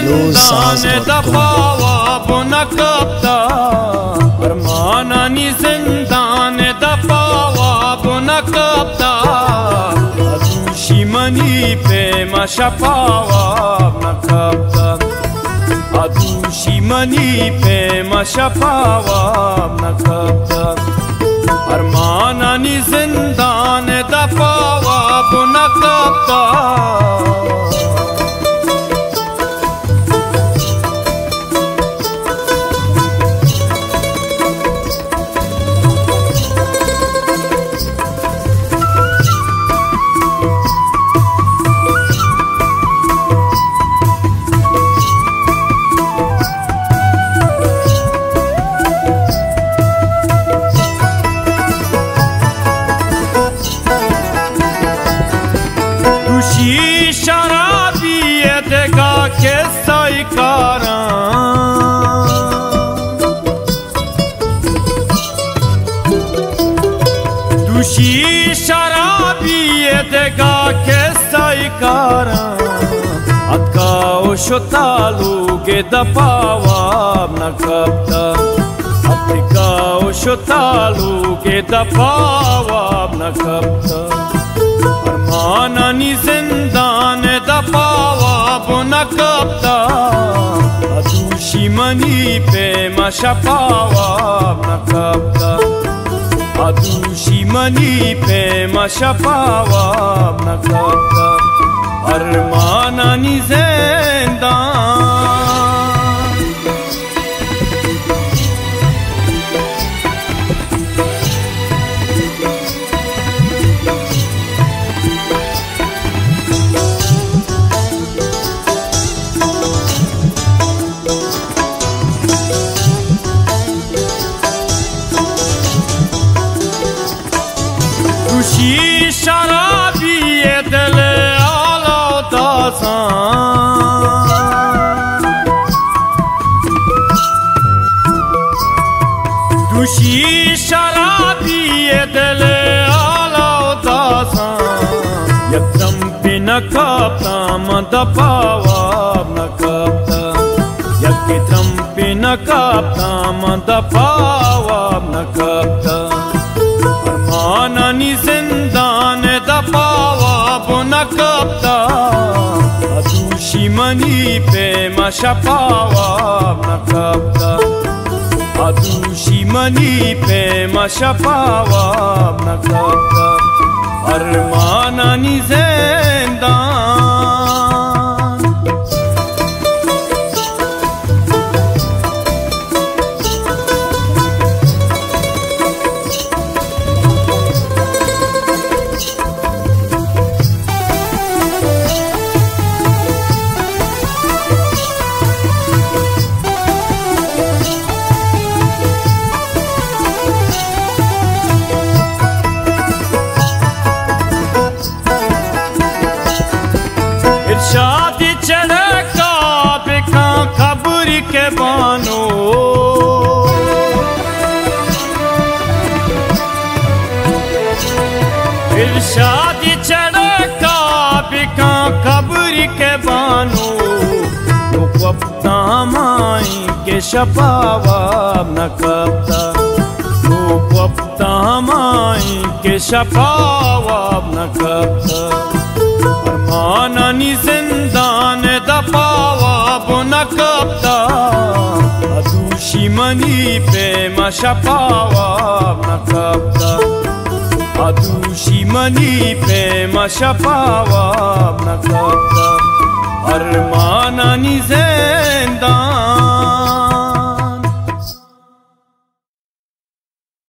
जिंदान दफावा बुनकब्ता अरमानानी जिंदान दफावा बुनकब्ता अदूशी money पे मशपावा नकब्ता अदूशी money पे मशपावा नकब्ता अरमानानी जिंदान दफावा बुनकब्ता शराबी देगा के साइकारा दूषी शराबी देगा के साइकारा अtka उशतालू के दपावा नकब्ता अtka उशतालू के दपावा नकब्ता अरमानानी जिंदान दफावा बुनकब्ता अदूशी मनी पे मशपावा नकब्ता अदूशी मनी पे मशपावा नकब्ता अरमानानी जिंदान दूषी शराबी दिल आला दासा दूषी शराबी दिल आला दासा यकदम पे नकब्ता मदपावा नकब्ता यकदम पे नकब्ता मदपावा नकब्ता अरमानानी जिंदान दफावा बुनकब्ता अदूशी मनी पे मशपावा नकब्ता अदूशी मनी पे मशपावा नकब्ता अरमानानी जिंदान शादी चढ़का बिका खबर के बानो फिर शादी चढ़का बिका खबर के बानो नकब्ता माई के शपावा नकब्ता नकब्ता माई के शपावा नकब्ता अरमानानी जिंदान दफावा बुनकब्ता अदूशी मनी पे मशपावा नकब्ता अदूशी मनी पे मशपावा नकब्ता अरमानानी जिंदान